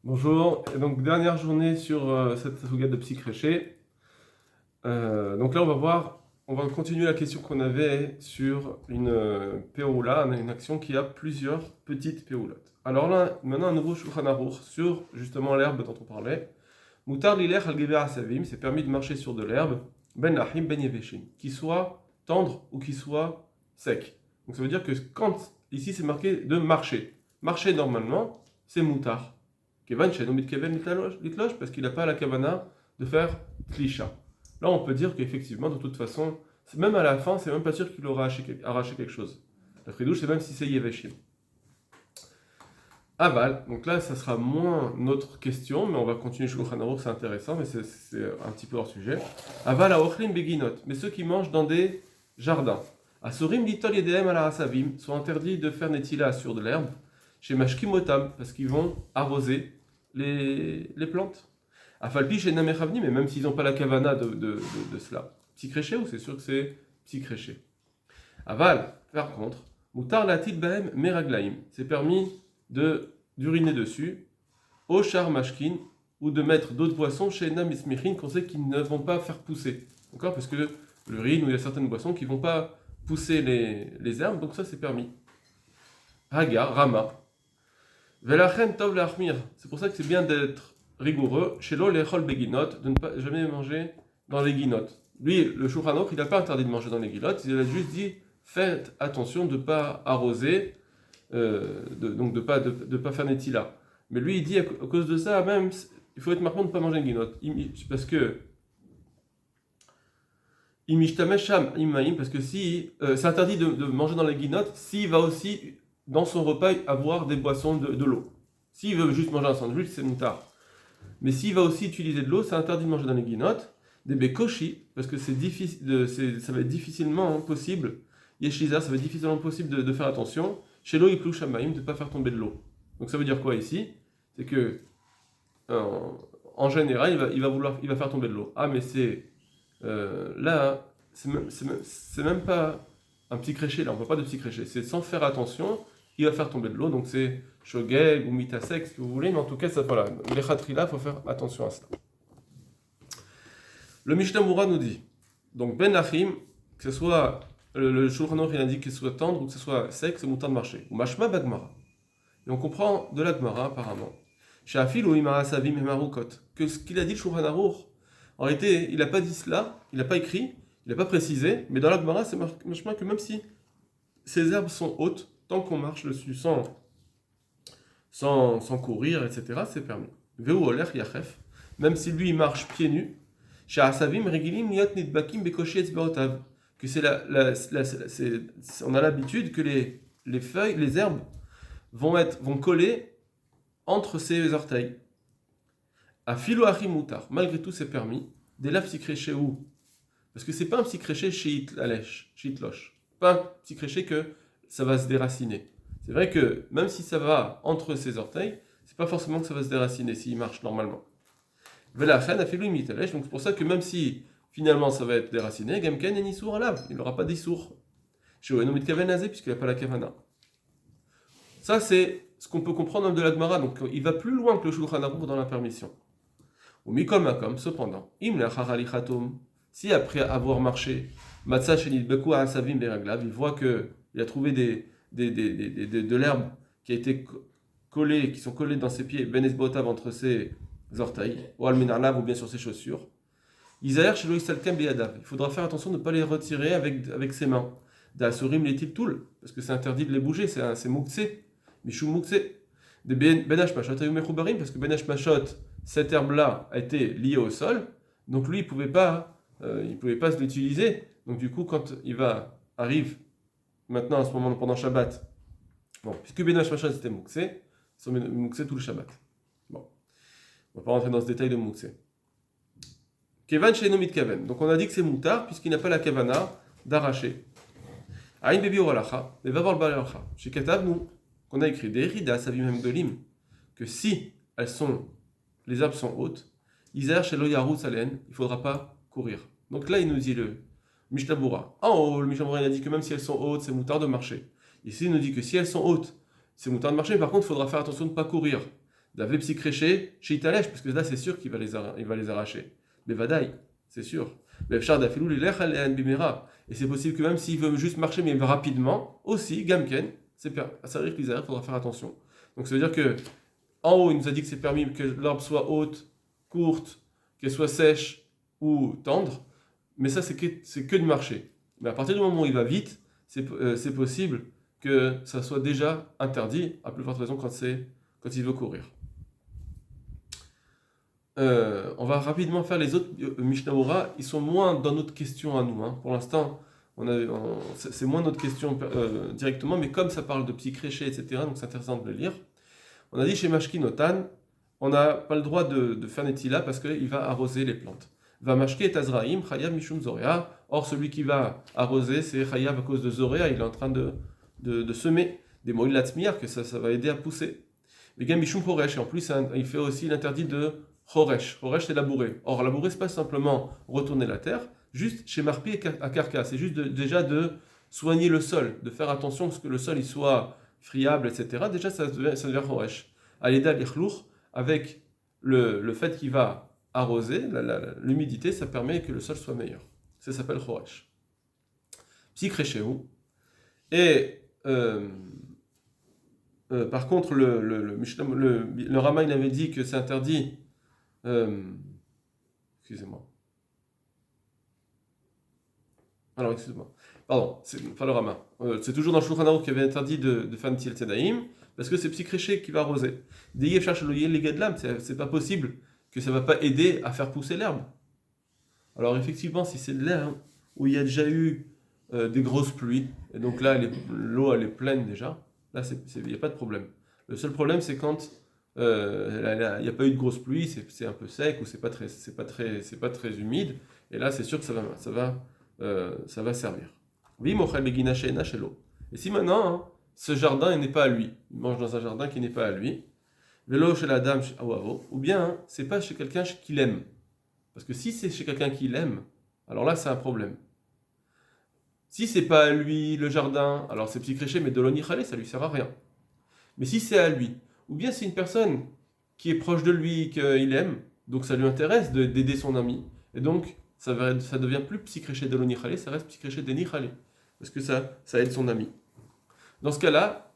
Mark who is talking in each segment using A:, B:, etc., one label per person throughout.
A: Bonjour, et donc dernière journée sur cette souga de Psychréché. Donc là on va continuer la question qu'on avait sur une péoula, une action qui a plusieurs petites péoulottes. Alors là, maintenant un nouveau Shulchan Aruch sur justement l'herbe dont on parlait. Moutar lilech al geber asavim, c'est permis de marcher sur de l'herbe, ben lahim ben yeveshim, qui soit tendre ou qui soit sec. Donc ça veut dire que ici c'est marqué de marcher. Marcher normalement, c'est moutar. Kevan she'enu mitkeven litlosh, parce qu'il n'a pas la kavana de faire klisha. Là, on peut dire qu'effectivement, de toute façon, même à la fin, c'est même pas sûr qu'il aura arraché quelque chose. Le fridouche, c'est même si c'est yeveshim. Aval, donc là, ça sera moins notre question, mais on va continuer chez Shulchan Aruch, c'est intéressant, mais c'est un petit peu hors sujet. Aval a ochlim beginot, mais ceux qui mangent dans des jardins. Asurim litol yedem ala asavim sont interdits de faire netila sur de l'herbe, chez mashkimotam, parce qu'ils vont arroser les plantes. Afalpi chez namechavni, mais même s'ils n'ont pas la kavana de cela. Psychréché ou c'est sûr que c'est psychréché. Aval, par contre, mutar latil bahem meraglaim, c'est permis d'uriner dessus, au char mashkin, ou de mettre d'autres boissons chez Nam Ismichin qu'on sait qu'ils ne vont pas faire pousser. D'accord? Parce que l'urine, ou il y a certaines boissons qui ne vont pas pousser les herbes, donc ça c'est permis. Hagar, Rama. Velachen tov lachmir. C'est pour ça que c'est bien d'être rigoureux. Chez l'eau, les chol beginot, de ne pas jamais manger dans les guinottes. Lui, le Shulchan Aruch, il n'a pas interdit de manger dans les guinottes, il a juste dit faites attention de ne pas arroser. Donc de pas faire netila. Mais lui, il dit à cause de ça, même, il faut être marquant de ne pas manger une guinotte. Parce que parce que si c'est interdit de manger dans les guinottes, s'il va aussi dans son repas avoir des boissons de l'eau. S'il veut juste manger un sandwich, c'est moutard. Mais s'il va aussi utiliser de l'eau, c'est interdit de manger dans les guinottes. Des bekoshi, parce que ça va être difficilement possible. Yeshiza, ça va être difficilement possible de faire attention. Chez l'eau, il plouche shamaim, de ne pas faire tomber de l'eau. Donc ça veut dire quoi ici? C'est que en général, il va faire tomber de l'eau. Ah, mais là, c'est même pas un petit créché, là, on ne parle pas de petit créché. C'est sans faire attention, il va faire tomber de l'eau. Donc c'est shogeg ou mitasek, ce que vous voulez, mais en tout cas, ça, voilà, les khatrila, il faut faire attention à ça. Le Mishnah Moura nous dit, donc Ben Achim, que ce soit le Shulchan Aruch, il indique que ce soit tendre ou que ce soit sec, c'est moutarde de marché. Ou Mashma Bagmara. Et on comprend de la Gemara apparemment. Chez Afil ou Imara Savim et Marukot. Que ce qu'il a dit le Shulchan Aruch, en réalité, il n'a pas dit cela, il n'a pas écrit, il n'a pas précisé, mais dans la Gemara, c'est Mashma que même si ces herbes sont hautes, tant qu'on marche dessus sans courir, etc., c'est permis. Veu Oler Yachef. Même si lui il marche pieds nus, chez Asavim Regilim Niot Nidbakim Bekoshi Etzbaotav. Que on a l'habitude que les feuilles, les herbes vont coller entre ses orteils. À filoachim moutar, malgré tout c'est permis. Des là psychréché où? Parce que c'est pas un psychréché chez Hitlosh. Pas un psychréché que ça va se déraciner. C'est vrai que même si ça va entre ses orteils, c'est pas forcément que ça va se déraciner s'il marche normalement. Velachan a fait lui donc c'est pour ça que même si finalement ça va être déraciné, Gamken et Nissour alav, il n'aura pas d'Issour. Chez Oenomit Kavenazé, puisqu'il n'a pas la Kavana. Ça, c'est ce qu'on peut comprendre de la Gemara, donc il va plus loin que le Shulchan Aruch dans la permission. Ou Mikol Makom, cependant, Im Lachar Chatom, si après avoir marché, Matzah Shenit Beku Asavim Beraglav, il voit qu'il a trouvé de l'herbe qui a été collée, qui sont collées dans ses pieds, Ben Esbotav entre ses orteils, ou Almenarlav ou bien sur ses chaussures. Isaïr chez Loïsalkem Beadav. Il faudra faire attention de ne pas les retirer avec ses mains. D'Asurim les Tiltoul, parce que c'est interdit de les bouger, c'est Moukse, Michou Moukse. De Ben Hashmashot Ayou Mechoubarim, parce que Ben Hashmashot, cette herbe-là a été liée au sol, donc lui il pouvait pas se l'utiliser. Donc du coup, quand arrive maintenant à ce moment pendant Shabbat, bon, puisque Ben Hashmashot c'était Moukse, c'est Moukse tout le Shabbat. Bon, on va pas rentrer dans ce détail de Moukse. Kevan chez Nomit Kaven. Donc on a dit que c'est moutard puisqu'il n'a pas la kavana d'arracher. Aïn Bebi Oralacha, mais va voir le Balalacha. Chez Katav, nous, qu'on a écrit des Rida Savim Gdolim, que si les herbes sont hautes, Iser chez Loyarou Salen, il ne faudra pas courir. Donc là, il nous dit le Mishnabura. En haut, le Mishnabura il a dit que même si elles sont hautes, c'est moutard de marcher. Ici, il nous dit que si elles sont hautes, c'est moutard de marcher, mais par contre, il faudra faire attention de ne pas courir. D'ave psychréché chez Italèche, parce que là c'est sûr qu'il va il va les arracher. Mais Vadaï, c'est sûr. Mais Fshar d'Afilou, il est bimera. Et c'est possible que même s'il veut juste marcher, mais rapidement, aussi, Gamken, ça veut dire qu'il faudra faire attention. Donc ça veut dire que en haut, il nous a dit que c'est permis que l'herbe soit haute, courte, qu'elle soit sèche ou tendre, mais ça c'est que de marcher. Mais à partir du moment où il va vite, c'est possible que ça soit déjà interdit, à plus forte raison quand il veut courir. On va rapidement faire les autres Mishnah. Ils sont moins dans notre question à nous. Pour l'instant, c'est moins notre question directement, mais comme ça parle de psychréché, etc., donc c'est intéressant de le lire. On a dit chez Mashki Notan, on n'a pas le droit de faire Netila parce qu'il va arroser les plantes. Va Mashki et Azraïm, Chayav Mishum Zorea. Or, celui qui va arroser, c'est Chayav à cause de Zorea, il est en train de semer des moïl latzmiar, que ça va aider à pousser. Mais Gam Mishum Horesh, et en plus, il fait aussi l'interdit de Horesh. Horesh, c'est labourer. Or, labourer, c'est pas simplement retourner la terre, juste chez Marpi et à Karka, c'est juste déjà de soigner le sol, de faire attention à ce que le sol il soit friable, etc. Déjà, ça devient Horesh. Aleda l'Ichlour, avec le fait qu'il va arroser, l'humidité, ça permet que le sol soit meilleur. Ça s'appelle Horesh. Psychréchéou. Et par contre, le Rama, il avait dit que c'est interdit. Excusez-moi. Alors, excusez-moi. Pardon, c'est pas le Rama. C'est toujours dans le Shulchan Aruch qui avait interdit de faire Netilat Yadayim, parce que c'est psychréché qui va arroser. D'Yev cherche les gars de l'âme, c'est pas possible que ça va pas aider à faire pousser l'herbe. Alors, effectivement, si c'est de l'herbe où il y a déjà eu des grosses pluies, et donc là, l'eau elle est pleine déjà, là, il n'y a pas de problème. Le seul problème, c'est quand il n'y a pas eu de grosses pluies, c'est un peu sec ou c'est pas très humide, et là, c'est sûr que ça va servir. Oui, et si maintenant, ce jardin n'est pas à lui, il mange dans un jardin qui n'est pas à lui, vélo chez la dame, ou bien c'est pas chez quelqu'un qu'il aime. Parce que si c'est chez quelqu'un qui l'aime, alors là c'est un problème. Si c'est pas à lui le jardin, alors c'est psychréché, mais de l'onichale, ça lui sert à rien. Mais si c'est à lui, ou bien c'est une personne qui est proche de lui, qu'il aime, donc ça lui intéresse d'aider son ami, et donc ça devient plus psychréché de l'onichale, ça reste psychréché de nichale, parce que ça aide son ami. Dans ce cas-là,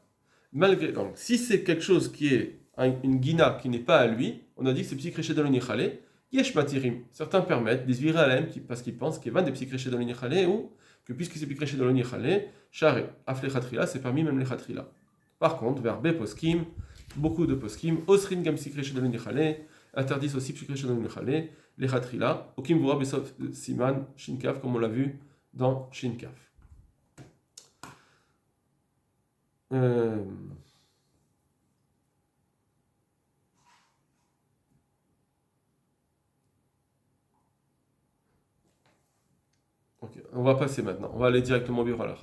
A: donc, si c'est quelque chose qui est une guina qui n'est pas à lui, on a dit que c'est psychréché de l'onichale, yesh matirim. Certains permettent des viralem parce qu'ils pensent qu'il y a des psychréché de l'onichale ou que puisque c'est psychréché de l'onichale, share aflechatrila, c'est parmi même les chatrila. Par contre, vers B poskim, beaucoup de poskim, osrin gam psychréché de l'onichale, interdisent aussi psychréché de l'onichale, les chatrila, okim voura besof siman shinkaf, comme on l'a vu dans shinkaf. Okay. On va passer maintenant. On va aller directement au bureau à la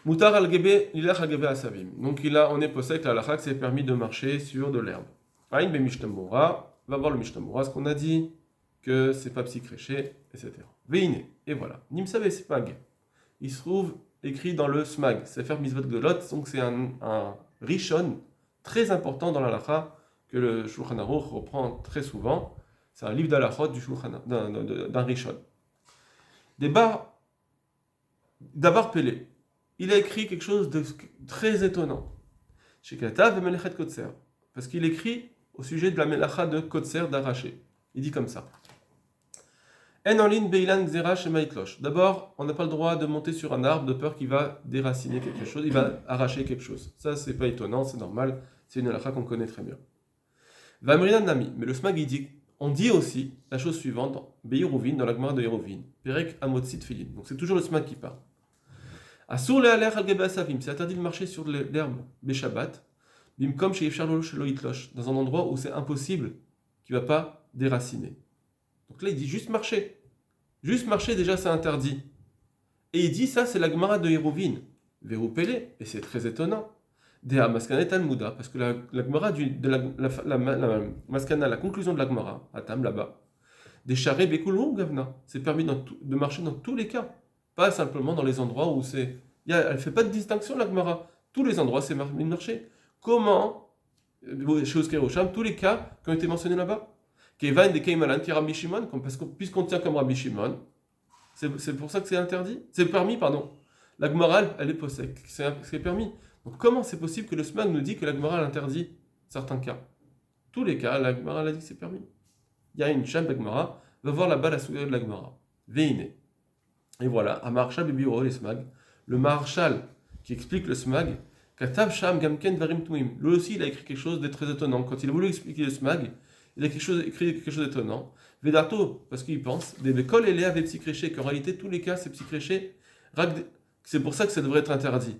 A: Moutar al-gebe, l'ilach al-gebe asavim. Donc on est posé avec la halakha que c'est permis de marcher sur de l'herbe. Aïn be Mishnah, va voir le Mishnah, ce qu'on a dit que c'est pas psychréché, etc. Veine, et voilà. Nimsave smag. Il se trouve écrit dans le smag, Sefer Mitzvot Gdolot, donc c'est un rishon très important dans la halakha que le Shulchan Aruch reprend très souvent. C'est un livre d'halachot d'un rishon. Davar Pelé. Il a écrit quelque chose de très étonnant. Chez Katav et Melechet Kotser. Parce qu'il écrit au sujet de la Melacha de Kotser d'arracher. Il dit comme ça. En en ligne Beilan Xera chez Maïtlosh. D'abord, on n'a pas le droit de monter sur un arbre de peur qu'il va déraciner quelque chose, il va arracher quelque chose. Ça, c'est pas étonnant, c'est normal, c'est une halakha qu'on connaît très bien. Vamrinan Nami. Mais le Smag, il dit. On dit aussi la chose suivante dans Beiruvin, dans la Gemara de Yeruvin, Perek Amotsit Filin. Donc c'est toujours le Smag qui parle. Asur le aler al gebe asavim, c'est interdit de marcher sur l'herbe Beshabbat, bimkom chez Yefshar shelo itlosh, dans un endroit où c'est impossible qu'il ne va pas déraciner. Donc là il dit juste marcher. Juste marcher déjà c'est interdit. Et il dit ça c'est la Gemara de Yeruvin, Verupele, et c'est très étonnant. Dea Maskanet al-Mouda, parce que la Gemara la Maskana, la conclusion de la Gemara, à Tam là-bas, des charrets Bekulou Gavna, c'est permis de marcher dans tous les cas, pas simplement dans les endroits où c'est. Elle ne fait pas de distinction la Gemara, tous les endroits c'est permis de marcher. Comment chez Osker Osham, tous les cas qui ont été mentionnés là-bas. Kevan de Keimalan, qui est Rabbi Shimon, puisqu'on tient comme Rabbi Shimon, c'est pour ça que c'est interdit. C'est permis, pardon. La Gemara, elle est possèque. C'est permis. Donc comment c'est possible que le SMAG nous dit que la Gemara interdit certains cas? Tous les cas, la Gemara a dit que c'est permis. Il y a une chambre de la Gemara, va voir là-bas la souga de la Gemara. Veine. Et voilà, à Marshal Bibiro, les SMAG, le Marshal qui explique le SMAG, Katav Sham Gamken Varim Tuim. Lui aussi, il a écrit quelque chose de très étonnant. Quand il a voulu expliquer le SMAG, il a écrit quelque chose d'étonnant. Vedato, parce qu'il pense, des Bekol et Léa des psychréchés, qu'en réalité, tous les cas, c'est psychréché. C'est pour ça que ça devrait être interdit.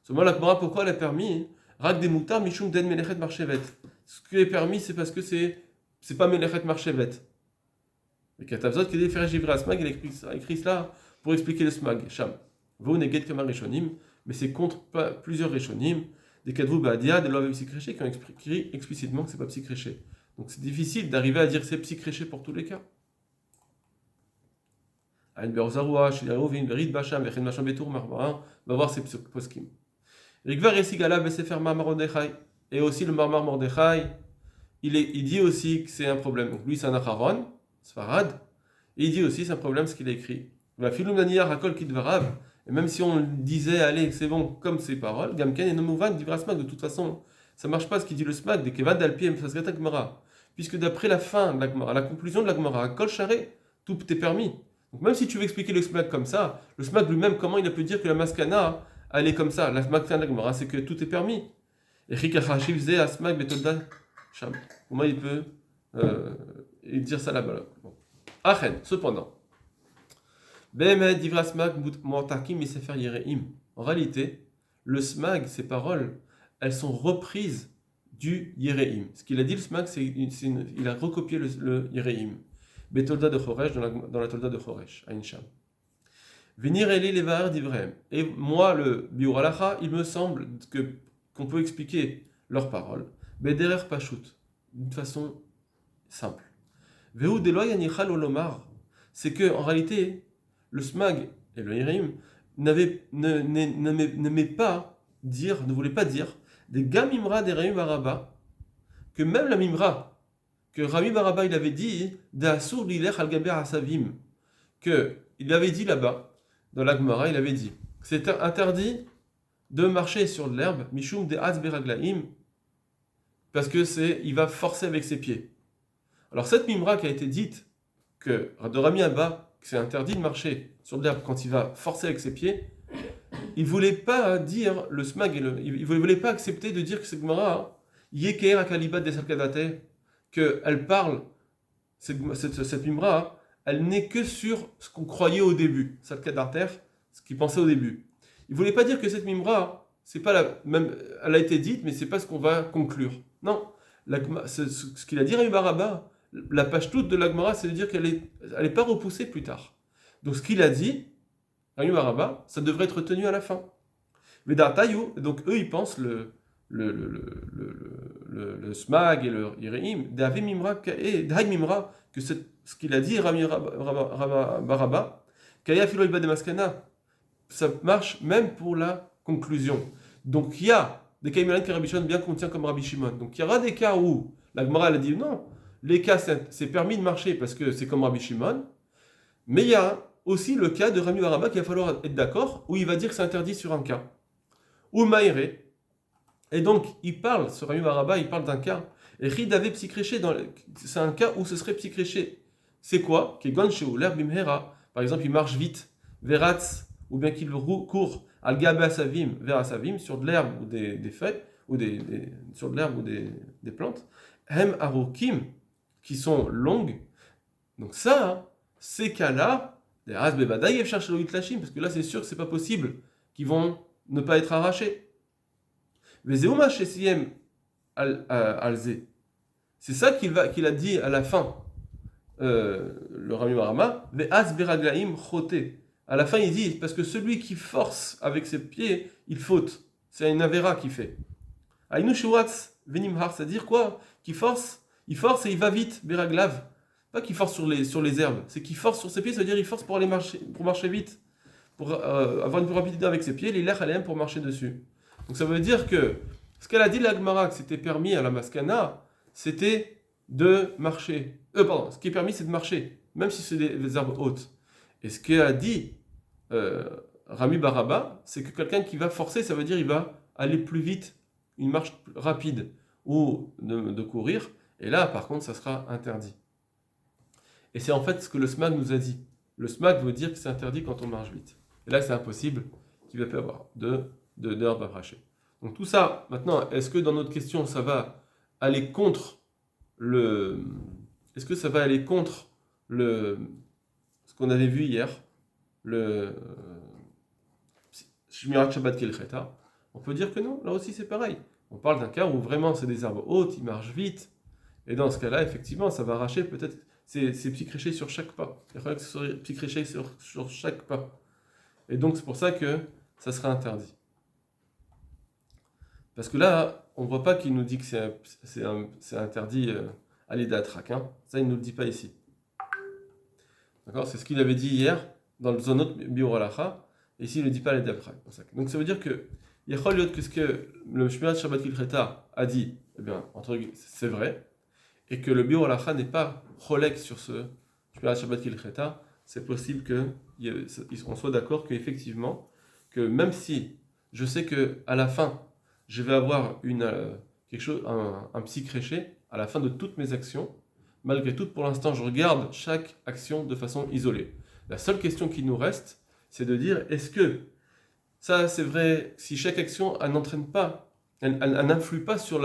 A: Seulement, la Gemara, pourquoi elle a permis Rak des Moutar, Mishum Den Melechet Marchevet. Ce qui est permis, c'est parce que c'est pas Melechet Marchevet. Et Katavzot, qui dit faire Jivra Smag, il a écrit cela pour expliquer le Smag. Sham. Vous neget comme un Rishonim, mais c'est contre plusieurs Rishonim, des Kadvou Baadia, des Loav Psychréché, qui ont écrit explicitement que c'est pas Psychréché. Donc c'est difficile d'arriver à dire que c'est Psychréché pour tous les cas. Aïn Berzaroua, Shilarovin, Berit Bacham, Vechen Macham Betour, Marmarin, va voir ses poskim. Rigvar Esigala, Besefer Marmar Mordechai, et aussi le Marmar Mordechai, il dit aussi que c'est un problème. Donc lui, c'est un Acharon, Sfarad, et il dit aussi c'est un problème ce qu'il a écrit. Va Filum Naniya Rakol Kidvarav, et même si on disait, allez, c'est bon, comme ses paroles, Gamken et Nomouvan, Divra Smag, de toute façon, ça marche pas ce qu'il dit le Smag, des Kevad Alpiem, Fasgata Gmara. Puisque d'après la fin de la Gemara, la conclusion de la Gemara, Kol Charé, tout est permis. Donc même si tu veux expliquer le Smag comme ça, le Smag lui-même, comment il a pu dire que la Maskana, elle est comme ça, la Maskana de la Gemara, c'est que tout est permis. Et Rikachashiv Ze Asmag Betolda Sham. Comment il peut dire ça là-bas? Bon. Achen, cependant. Behemet Divra Smag Mortakim Misefer Yereim. En réalité, le Smag, ces paroles, elles sont reprises du Yereim. Ce qu'il a dit, le Smag, il a recopié le Yereim. Betolda de Choresh, dans la Tolda de Choresh, à Incham. Venir Eli Levaer d'Ivraim. Et moi, le Biur Halacha, il me semble qu'on peut expliquer leurs paroles. Bederer Pashut, d'une façon simple. Vehu Deloy Anichal Olomar. C'est que, en réalité, le Smag et le Yereim ne voulaient pas dire des Gamimra des Rami Baraba, que même la Mimra, que Rami Baraba il avait dit d'Asur Lilech al-Gaber Asavim, qu'il avait dit là-bas, dans la Gemara, il avait dit c'est interdit de marcher sur de l'herbe, Mishum de Beraglaim, parce que il va forcer avec ses pieds. Alors cette Mimra qui a été dite, que de Rami Abba, que c'est interdit de marcher sur de l'herbe quand il va forcer avec ses pieds, il ne voulait pas dire le Smag, il ne voulait pas accepter de dire que cette Gemara, Yeker Akalibat des Salkadate, qu'elle parle, cette Mimra, elle n'est que sur ce qu'on croyait au début, Salkadate, ce qu'il pensait au début. Il ne voulait pas dire que cette Mimra, c'est pas même, elle a été dite, mais c'est pas ce qu'on va conclure. Non, ce qu'il a dit Rami Baraba, la page toute de la Gemara, c'est de dire qu'elle est pas repoussée plus tard. Donc ce qu'il a dit, Rami Baraba, ça devrait être tenu à la fin. Mais Dartayu, donc eux ils pensent le Smag et le Yereim, Davi Mimra et Daï Mimra, que ce qu'il a dit Rami Baraba, Kaya Filoiba de Maskana, ça marche même pour la conclusion. Donc il y a des cas qui Rabbi Shimon bien qu'on tient comme Rabbi Shimon. Donc il y aura des cas où la Gemara elle a dit non, les cas c'est permis de marcher parce que c'est comme Rabbi Shimon, mais il y a aussi le cas de Rami Baraba qu'il va falloir être d'accord, où il va dire que c'est interdit sur un cas. Ou Maïré. Et donc, ce Rami Baraba, il parle d'un cas. Et Ridave psychréché, c'est un cas où ce serait psychréché. C'est quoi? Kegon Sheouler Bimhera. Par exemple, il marche vite, Veratz, ou bien qu'il court, Al-Gabe Asavim, vers Asavim, sur de l'herbe ou des feuilles, ou sur de l'herbe ou des plantes. Hem Arokim, qui sont longues. Donc ça, ces cas-là, des Rasbebadaï cherchent le Hitlashim, parce que là, c'est sûr que c'est pas possible qu'ils vont ne pas être arrachés. Vezeuma Shesiem Alze. C'est ça qu'il a dit à la fin, le Rami Barama, Ve'az Beraglaim Chote. À la fin, il dit, parce que celui qui force avec ses pieds, il faute. C'est une avera qui fait. Aïnou Shuatz Venimhar, c'est-à-dire quoi? Il force et il va vite, Beraglav. Pas qu'il force sur les herbes, c'est qu'il force sur ses pieds, ça veut dire qu'il force pour marcher vite, pour avoir une rapidité avec ses pieds, les lèches pour marcher dessus. Donc ça veut dire que Ce qu'elle a dit la Gemara que c'était permis à la Maskana, c'était de marcher. Pardon, ce qui est permis c'est de marcher, même si c'est des herbes hautes. Et ce qu'elle a dit Rami Baraba, c'est que quelqu'un qui va forcer, ça veut dire il va aller plus vite, une marche rapide, ou de courir. Et là, par contre, ça sera interdit. Et c'est en fait ce que le SMAG nous a dit. Le SMAG veut dire que c'est interdit quand on marche vite. Et là, c'est impossible qu'il va pas y avoir d'herbes arrachées. Donc tout ça, maintenant, est-ce que dans notre question, ça va aller contre le... Est-ce que ça va aller contre ce qu'on avait vu hier, le Shmirat Shabbat Kilcheta? On peut dire que non, là aussi c'est pareil. On parle d'un cas où vraiment c'est des herbes hautes, ils marchent vite. Et dans ce cas-là, effectivement, ça va arracher peut-être ces petits créchés sur chaque pas. Il faudrait que ce soit des petits créchés sur chaque pas. Et donc c'est pour ça que ça sera interdit. Parce que là, on ne voit pas qu'il nous dit que c'est interdit à l'Idatrak. Hein. Ça, il ne nous le dit pas ici. D'accord? C'est ce qu'il avait dit hier dans un autre Biur Halacha. Et ici, il ne le dit pas à l'Idatrak. Donc ça veut dire que que ce que le Shmirat Shabbat Kilcheta a dit, eh bien, c'est vrai. Et que le Biur Halacha n'est pas cholek sur ce Shmirat Shabbat Kilcheta, c'est possible qu'on soit d'accord qu'effectivement, que même si je sais qu'à la fin, je vais avoir un petit créché à la fin de toutes mes actions. Malgré tout, pour l'instant, je regarde chaque action de façon isolée. La seule question qui nous reste, c'est de dire, est-ce que ça, c'est vrai, si chaque action, elle n'entraîne pas, elle n'influe pas sur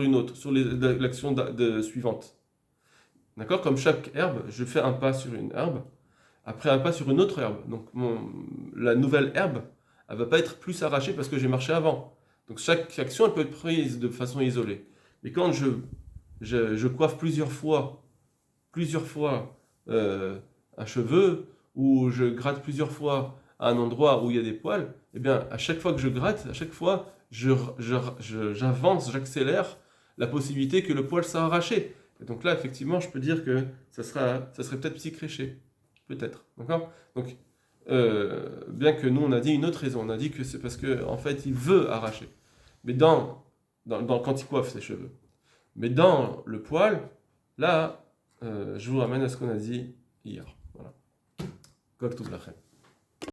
A: une autre, sur l'action suivante. D'accord? Comme chaque herbe, je fais un pas sur une herbe, après un pas sur une autre herbe. Donc la nouvelle herbe, elle ne va pas être plus arrachée parce que j'ai marché avant. Donc chaque action, elle peut être prise de façon isolée. Mais quand je coiffe plusieurs fois un cheveu, ou je gratte plusieurs fois à un endroit où il y a des poils, eh bien, à chaque fois que je gratte, à chaque fois, j'avance, j'accélère la possibilité que le poil soit arraché. Et donc là, effectivement, je peux dire que ça serait peut-être petit créché. Peut-être. D'accord? Donc, bien que nous, on a dit une autre raison. On a dit que c'est parce qu'en fait, il veut arracher. Mais quand il coiffe ses cheveux. Mais dans le poil, là, je vous ramène à ce qu'on a dit hier. Voilà. Kol Tov Lachem.